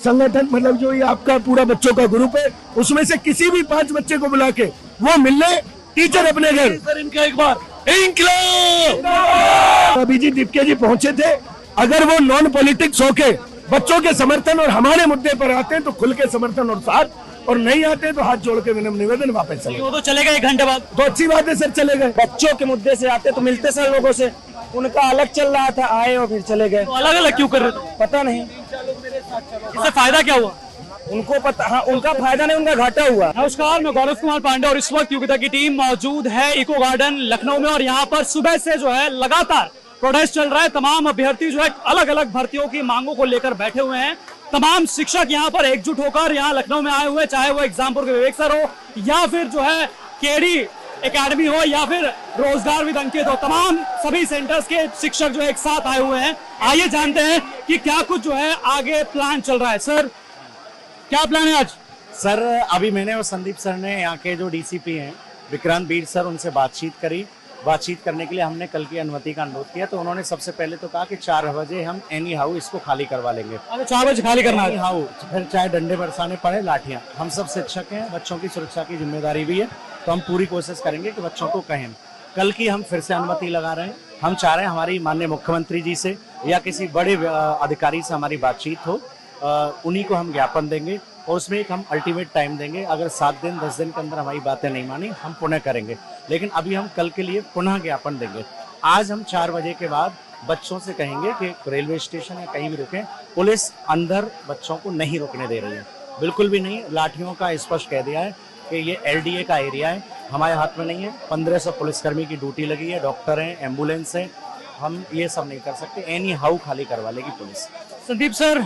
संगठन मतलब जो ये आपका पूरा बच्चों का ग्रुप है, उसमें से किसी भी 5 बच्चे को बुला के वो मिलने टीचर अपने घर। सर इनका एक बार इंक्लाब अभिजीत दीपके जी पहुंचे थे। अगर वो नॉन पॉलिटिक्स होके बच्चों के समर्थन और हमारे मुद्दे पर आते हैं तो खुल के समर्थन और साथ, और नहीं आते तो हाथ जोड़ के विनम्र निवेदन वापस चले। वो तो चले गए 1 घंटे बाद। तो अच्छी बात है सर, चले गए। बच्चों के मुद्दे से आते तो मिलते सर लोगों से, उनका अलग चल रहा था, आए और फिर चले गए। तो अलग अलग क्यों कर रहे थे? पता नहीं इससे फायदा क्या हुआ? उनको पता। हाँ, उनका फायदा नहीं, उनका घाटा हुआ। नमस्कार, मैं गौरव कुमार पांडे और इस वक्त योगिता की टीम मौजूद है इको गार्डन लखनऊ में। और यहाँ पर सुबह से जो है लगातार प्रोटेस्ट चल रहा है। तमाम अभ्यर्थी जो है अलग अलग भर्तियों की मांगों को लेकर बैठे हुए हैं। तमाम शिक्षक यहाँ पर एकजुट होकर यहाँ लखनऊ में आए हुए, चाहे वो एग्जामपुर के विवेक सर हो या फिर जो है केडी एकेडमी हो या फिर रोजगार विद अंकित हो, तमाम सभी सेंटर्स के शिक्षक जो है एक साथ आए हुए हैं। आइए जानते हैं कि क्या कुछ जो है आगे प्लान चल रहा है। सर क्या प्लान है आज? सर अभी मैंने और संदीप सर ने यहाँ के जो डीसीपी हैं विक्रांत बीर सर, उनसे बातचीत करी। बातचीत करने के लिए हमने कल की अनुमति का अनुरोध किया, तो उन्होंने सबसे पहले तो कहा कि 4 बजे हम एनी हाउ इसको खाली करवा लेंगे। अरे 4 बजे खाली करना है? हाउ, फिर चाहे डंडे बरसाने पड़े, लाठियां। हम सब शिक्षक हैं, बच्चों की सुरक्षा की जिम्मेदारी भी है, तो हम पूरी कोशिश करेंगे कि बच्चों को कहें। कल की हम फिर से अनुमति लगा रहे हैं। हम चाह रहे हैं हमारी माननीय मुख्यमंत्री जी से या किसी बड़े अधिकारी से हमारी बातचीत हो, उन्हीं को हम ज्ञापन देंगे और उसमें एक हम अल्टीमेट टाइम देंगे। अगर 7 दिन 10 दिन के अंदर हमारी बातें नहीं मानी, हम पुनः करेंगे। लेकिन अभी हम कल के लिए पुनः ज्ञापन देंगे। आज हम 4 बजे के बाद बच्चों से कहेंगे कि रेलवे स्टेशन या कहीं भी रुकें। पुलिस अंदर बच्चों को नहीं रुकने दे रही है, बिल्कुल भी नहीं। लाठियों का स्पष्ट कह दिया है कि ये LDA का एरिया है, हमारे हाथ में नहीं है। 1500 पुलिसकर्मी की ड्यूटी लगी है, डॉक्टर हैं, एम्बुलेंस है, हम ये सब नहीं कर सकते। एनी हाउ खाली करवा लेगी पुलिस। संदीप सर,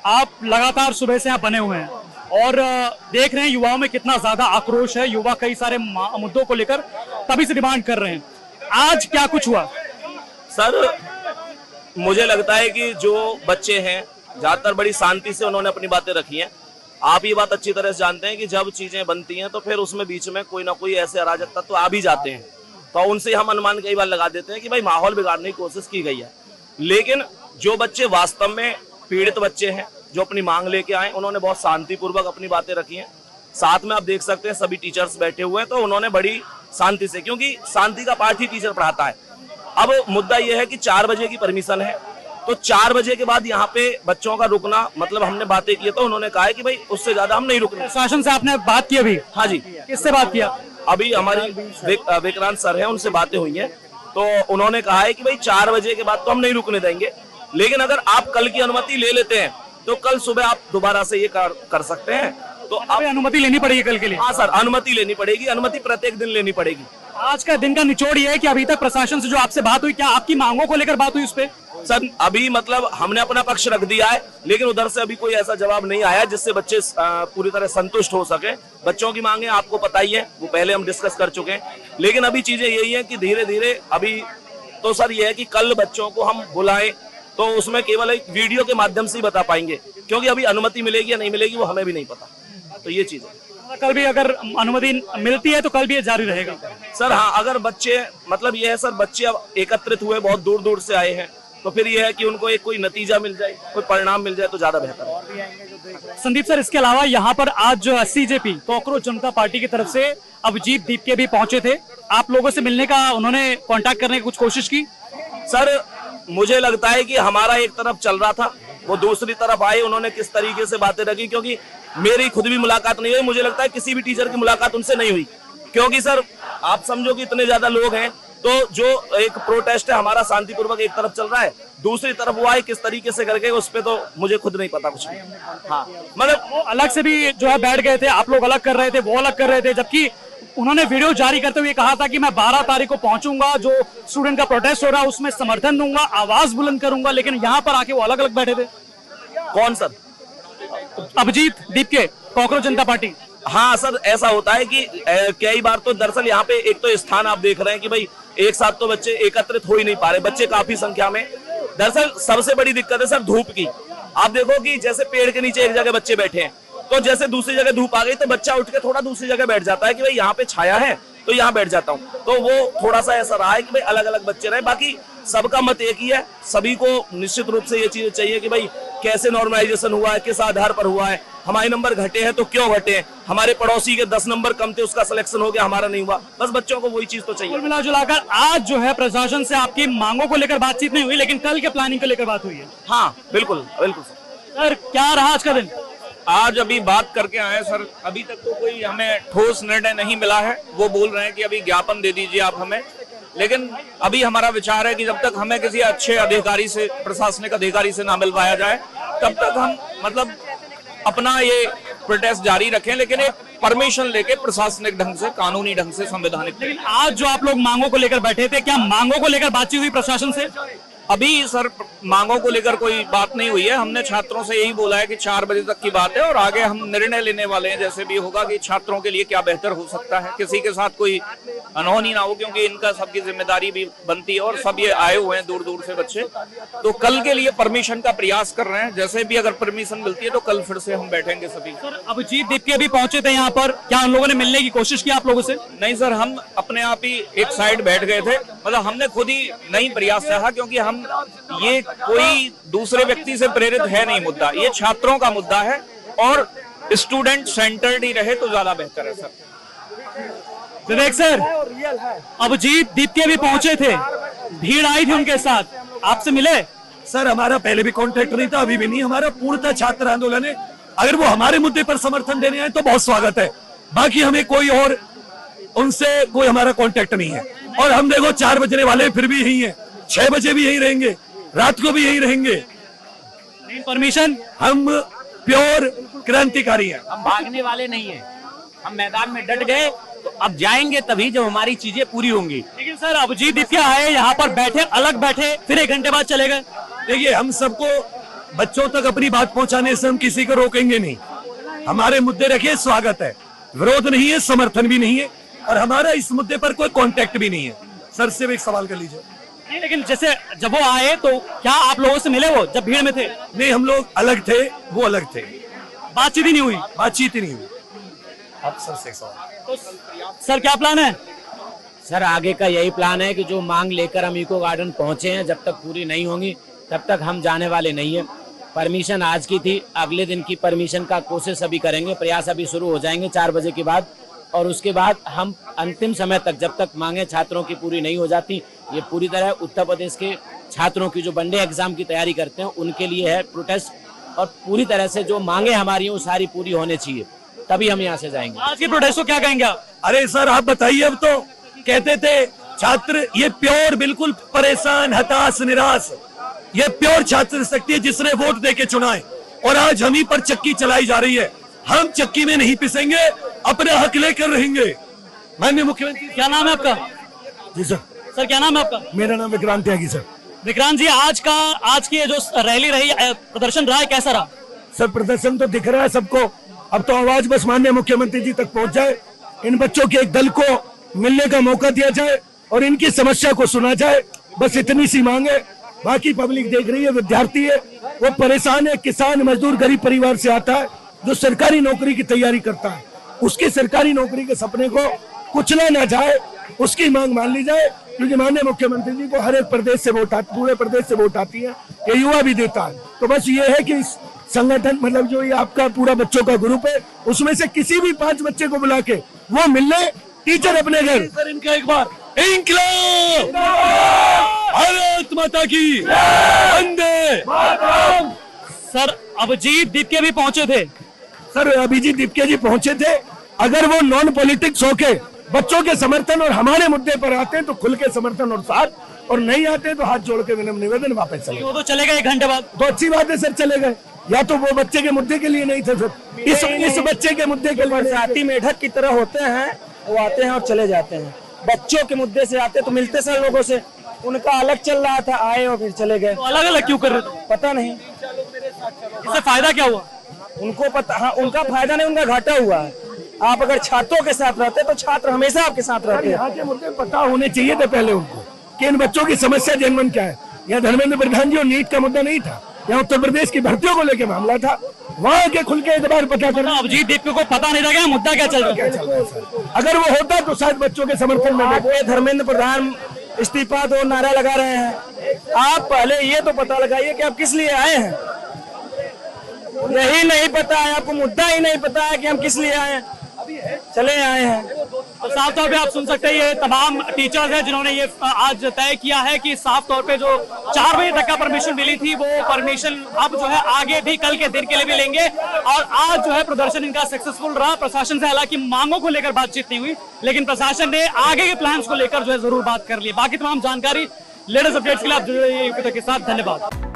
आप लगातार सुबह से यहाँ बने हुए हैं और देख रहे हैं युवाओं में कितना ज्यादा आक्रोश है। युवा कई सारे मुद्दों को लेकर तभी से डिमांड कर रहे हैं। आज क्या कुछ हुआ? सर मुझे लगता है कि जो बच्चे हैं ज्यादातर बड़ी शांति से उन्होंने अपनी बातें रखी हैं। आप ये बात अच्छी तरह से जानते हैं कि जब चीजें बनती हैं तो फिर उसमें बीच में कोई ना कोई ऐसे अराजक तत्व तो आ भी जाते हैं, तो उनसे हम अनुमान कई बार लगा देते हैं कि भाई माहौल बिगाड़ने की कोशिश की गई है। लेकिन जो बच्चे वास्तव में पीड़ित बच्चे हैं, जो अपनी मांग लेके आए, उन्होंने बहुत शांतिपूर्वक अपनी बातें रखी हैं। साथ में आप देख सकते हैं सभी टीचर्स बैठे हुए हैं, तो उन्होंने बड़ी शांति से, क्योंकि शांति का पाठ ही टीचर पढ़ाता है। अब मुद्दा यह है कि 4 बजे की परमिशन है, तो 4 बजे के बाद यहाँ पे बच्चों का रुकना, मतलब हमने बातें की तो उन्होंने कहा है कि भाई उससे ज्यादा हम नहीं रुकने। प्रशासन से आपने बात की अभी? हाँ जी। किससे बात किया? अभी हमारी विक्रांत सर हैं, उनसे बातें हुई हैं, तो उन्होंने कहा है कि भाई 4 बजे के बाद तो हम नहीं रुकने देंगे, लेकिन अगर आप कल की अनुमति ले लेते हैं तो कल सुबह आप दोबारा से ये कर सकते हैं। तो आप अनुमति लेनी पड़ेगी कल के लिए? हाँ सर, अनुमति लेनी पड़ेगी। अनुमति प्रत्येक दिन लेनी पड़ेगी। आज का दिन का निचोड़ ये है कि अभी तक प्रशासन से जो आपसे बात हुई, क्या आपकी मांगों को लेकर बात हुई उस पर? सर अभी मतलब हमने अपना पक्ष रख दिया है, लेकिन उधर से अभी कोई ऐसा जवाब नहीं आया जिससे बच्चे पूरी तरह संतुष्ट हो सके। बच्चों की मांगे आपको पता ही है, वो पहले हम डिस्कस कर चुके हैं। लेकिन अभी चीजें यही है कि धीरे धीरे अभी तो सर ये है कि कल बच्चों को हम बुलाएं तो उसमें केवल एक वीडियो के माध्यम से ही बता पाएंगे, क्योंकि अभी अनुमति मिलेगी या नहीं मिलेगी वो हमें भी नहीं पता। तो ये चीज है। कल भी अगर अनुमति मिलती है तो कल भी ये जारी रहेगा? सर हाँ, अगर बच्चे, मतलब ये है सर, बच्चे अब एकत्रित हुए, बहुत दूर दूर से आए हैं, तो फिर ये है कि उनको एक कोई नतीजा मिल जाए, कोई परिणाम मिल जाए तो ज्यादा बेहतर है। संदीप सर, इसके अलावा यहाँ पर आज जो CJP कॉकरोच जनता पार्टी की तरफ से अभिजीत दीपके भी पहुंचे थे। आप लोगों से मिलने का, उन्होंने कांटेक्ट करने की कुछ कोशिश की? सर मुझे लगता है कि हमारा एक तरफ चल रहा था, वो दूसरी तरफ आए, उन्होंने किस तरीके से बातें रखी, क्योंकि मेरी खुद भी मुलाकात नहीं हुई, मुझे लगता है किसी भी टीचर की मुलाकात उनसे नहीं हुई। क्योंकि सर आप समझो कि इतने ज्यादा लोग हैं, तो जो एक प्रोटेस्ट है हमारा शांतिपूर्वक एक तरफ चल रहा है, दूसरी तरफ वो आए किस तरीके से करके, उस पे तो मुझे खुद नहीं पता कुछ भी। हाँ, मतलब वो अलग से भी जो है बैठ गए थे, आप लोग अलग कर रहे थे, वो अलग कर रहे थे, जबकि उन्होंने वीडियो जारी करते हुए कहा था कि मैं 12 तारीख को पहुंचूंगा, जो स्टूडेंट का प्रोटेस्ट हो रहा है उसमें समर्थन दूंगा, आवाज बुलंद करूंगा। लेकिन यहाँ पर आके वो अलग अलग बैठे थे। कौन सर? अभिजीत दीपके, कॉकरोच जनता पार्टी। हाँ सर, ऐसा होता है कि कई बार तो दरअसल यहाँ पे एक तो स्थान आप देख रहे हैं कि भाई एक साथ तो बच्चे एकत्रित हो ही नहीं पा रहे, बच्चे काफी संख्या में। दरअसल सबसे बड़ी दिक्कत है सर धूप की। आप देखो कि जैसे पेड़ के नीचे एक जगह बच्चे बैठे हैं, तो जैसे दूसरी जगह धूप आ गई तो बच्चा उठ के थोड़ा दूसरी जगह बैठ जाता है कि भाई यहाँ पे छाया है तो यहाँ बैठ जाता हूँ। तो वो थोड़ा सा ऐसा रहा है कि भाई अलग अलग बच्चे रहे। बाकी सबका मत एक ही है। सभी को निश्चित रूप से ये चीज चाहिए कि भाई कैसे नॉर्मलाइजेशन हुआ है, किस आधार पर हुआ है, हमारे नंबर घटे हैं तो क्यों घटे हैं, हमारे पड़ोसी के 10 नंबर कम थे उसका सिलेक्शन हो गया, हमारा नहीं हुआ। बस बच्चों को वही चीज तो चाहिए। कुल मिलाजुलाकर आज जो है प्रशासन से आपकी मांगों को लेकर बातचीत नहीं हुई, लेकिन कल के प्लानिंग को लेकर बात हुई है। हाँ बिल्कुल बिल्कुल सर क्या रहा आज का दिन? आज अभी बात करके आए सर, अभी तक तो कोई हमें ठोस निर्णय नहीं मिला है। वो बोल रहे हैं कि अभी ज्ञापन दे दीजिए आप हमें, लेकिन अभी हमारा विचार है कि जब तक हमें किसी अच्छे अधिकारी से, प्रशासनिक अधिकारी से ना मिल पाया जाए, तब तक हम मतलब अपना ये प्रोटेस्ट जारी रखें, लेकिन एक परमिशन लेके प्रशासनिक ढंग से, कानूनी ढंग से, संवैधानिक। लेकिन आज जो आप लोग मांगों को लेकर बैठे थे, क्या मांगों को लेकर बातचीत हुई प्रशासन से? अभी सर मांगों को लेकर कोई बात नहीं हुई है। हमने छात्रों से यही बोला है कि 4 बजे तक की बात है और आगे हम निर्णय लेने वाले हैं जैसे भी होगा कि छात्रों के लिए क्या बेहतर हो सकता है, किसी के साथ कोई अनहोनी ना हो, क्योंकि इनका सबकी जिम्मेदारी भी बनती है और सब ये आए हुए हैं दूर दूर से बच्चे। तो कल के लिए परमिशन का प्रयास कर रहे हैं, जैसे भी अगर परमिशन मिलती है तो कल फिर से हम बैठेंगे सभी। सर अभिजीत दीपके भी पहुंचे थे यहाँ पर, क्या उन लोगों ने मिलने की कोशिश की आप लोगों से? नहीं सर, हम अपने आप ही एक साइड बैठ गए थे, मतलब हमने खुद ही नहीं प्रयास चाहा, क्योंकि हम ये कोई दूसरे व्यक्ति से प्रेरित है नहीं मुद्दा, ये छात्रों का मुद्दा है और स्टूडेंट सेंटर्ड ही रहे तो ज्यादा बेहतर है सर। विवेक सर, अभिजीत दीपके भी पहुंचे थे, भीड़ आई थी उनके साथ, आपसे मिले? सर हमारा पहले भी कॉन्टेक्ट नहीं था, अभी भी नहीं, हमारा पूर्णतः छात्र आंदोलन है। अगर वो हमारे मुद्दे पर समर्थन देने आए तो बहुत स्वागत है, बाकी हमें कोई और उनसे कोई हमारा कॉन्टेक्ट नहीं है। और हम देखो 4 बजने वाले फिर भी यही है, 6 बजे भी यही रहेंगे, रात को भी यही रहेंगे। परमिशन, हम प्योर क्रांतिकारी हैं। हम भागने वाले नहीं हैं, हम मैदान में डट गए, तो अब जाएंगे तभी जब हमारी चीजें पूरी होंगी। लेकिन सर अभिजीत दीपके आए यहाँ पर बैठे, अलग बैठे, फिर 1 घंटे बाद चले गए। देखिए हम सबको बच्चों तक अपनी बात पहुंचाने से हम किसी को रोकेंगे नहीं। हमारे मुद्दे रखिए, स्वागत है, विरोध नहीं है, समर्थन भी नहीं है, और हमारा इस मुद्दे पर कोई कांटेक्ट भी नहीं है। सर से भी एक सवाल कर लीजिए। नहीं, लेकिन जैसे जब वो आए तो क्या आप लोगों से मिले वो जब भीड़ में थे? नहीं, हम लोग अलग थे, वो अलग थे, बातचीत ही नहीं हुई? बातचीत ही नहीं हुई। आप सर से एक सवाल। तो सर क्या प्लान है? सर आगे का यही प्लान है कि जो मांग लेकर हम इको गार्डन पहुंचे हैं, जब तक पूरी नहीं होंगी तब तक हम जाने वाले नहीं है। परमिशन आज की थी, अगले दिन की परमिशन का कोशिश अभी करेंगे, प्रयास अभी शुरू हो जाएंगे 4 बजे के बाद, और उसके बाद हम अंतिम समय तक, जब तक मांगे छात्रों की पूरी नहीं हो जाती, ये पूरी तरह उत्तर प्रदेश के छात्रों की जो वनडे एग्जाम की तैयारी करते हैं उनके लिए है प्रोटेस्ट, और पूरी तरह से जो मांगे हमारी वो सारी पूरी होनी चाहिए, तभी हम यहाँ से जाएंगे। आज की प्रोटेस्ट को क्या कहेंगे आप? अरे सर आप बताइए, अब तो कहते थे छात्र, ये प्योर बिल्कुल परेशान, हताश, निराश, ये प्योर छात्र शक्ति है जिसने वोट देके चुना है, और आज हम ही पर चक्की चलाई जा रही है। हम चक्की में नहीं पिसेंगे, अपना हक लेकर रहेंगे। माननीय मुख्यमंत्री, क्या नाम है आपका? जी सर। सर क्या नाम है आपका? मेरा नाम विक्रांत त्यागी सर। विक्रांत जी, आज की ये जो रैली रही, प्रदर्शन रहा है, कैसा रहा? सर प्रदर्शन तो दिख रहा है सबको, अब तो आवाज बस माननीय मुख्यमंत्री जी तक पहुंच जाए, इन बच्चों के एक दल को मिलने का मौका दिया जाए और इनकी समस्या को सुना जाए, बस इतनी सी मांग है। बाकी पब्लिक देख रही है, विद्यार्थी है, वो परेशान है, किसान मजदूर गरीब परिवार से आता है, जो सरकारी नौकरी की तैयारी करता है, उसकी सरकारी नौकरी के सपने को कुचला ना जाए, उसकी मांग मान ली जाए, क्योंकि माननीय मुख्यमंत्री जी को हर एक प्रदेश से वोट आती, पूरे प्रदेश से वोट आती है, ये युवा भी देता है। तो बस ये है कि इस संगठन, मतलब जो ये आपका पूरा बच्चों का ग्रुप है, उसमें से किसी भी 5 बच्चे को बुला के वो मिलने, टीचर अपने घर। सर इनका एक बार इंकलाब, भारत माता की वंदे। सर अभिजीत दीपके भी पहुंचे थे। सर अभिजीत दीपके जी पहुंचे थे, अगर वो नॉन पॉलिटिक्स होके बच्चों के समर्थन और हमारे मुद्दे पर आते हैं तो खुल के समर्थन और साथ, और नहीं आते तो हाथ जोड़ के विनम्र निवेदन वापस चले। वो तो चले गए 1 घंटे बाद। तो अच्छी बात है सर, चले गए, या तो वो बच्चे के मुद्दे के लिए नहीं थे सर, इस बच्चे के मुद्दे के लिए। बरसाती मेढक की तरह होते हैं, वो आते हैं और चले जाते हैं। बच्चों के मुद्दे से आते तो मिलते सर लोगों से, उनका अलग चल रहा था, आए और फिर चले गए। तो अलग अलग क्यों कर रहे थे? पता नहीं, इससे फायदा क्या हुआ? उनको पता। हाँ, उनका फायदा नहीं, उनका घाटा हुआ है। आप अगर छात्रों के साथ रहते तो छात्र हमेशा आपके साथ रहते हैं। यहाँ के मुद्दे पता होने चाहिए थे पहले उनको, कि इन बच्चों की समस्या जनमन क्या है। यहाँ धर्मेंद्र प्रधान जी और नीट का मुद्दा नहीं था, यहाँ उत्तर प्रदेश की भर्तियों को लेकर मामला था, वहाँ के खुल के एतबार पता करना। अभिजीत दीपके को पता नहीं था मुद्दा क्या चल रहा है। अगर वो होता तो शायद बच्चों के समर्थन में। धर्मेंद्र प्रधान इस्तीफा दो नारा लगा रहे हैं, आप पहले ये तो पता लगाइए कि आप किस लिए आए हैं। यही नहीं पता है आपको, मुद्दा ही नहीं पता है कि हम किस लिए आए हैं, चले आए हैं। तो साफ तौर पे आप सुन सकते हैं ये तमाम टीचर्स हैं जिन्होंने ये आज तय किया है कि साफ तौर पे जो 4 बजे तक का परमिशन मिली थी वो परमिशन अब जो है आगे भी कल के दिन के लिए भी लेंगे। और आज जो है प्रदर्शन इनका सक्सेसफुल रहा। प्रशासन से हालांकि मांगों को लेकर बातचीत नहीं हुई, लेकिन प्रशासन ने आगे के प्लान्स को लेकर जो है जरूर बात कर ली। बाकी तमाम जानकारी लेटेस्ट अपडेट्स के लिए आप जुड़े रहिए यूपी तक के साथ। धन्यवाद।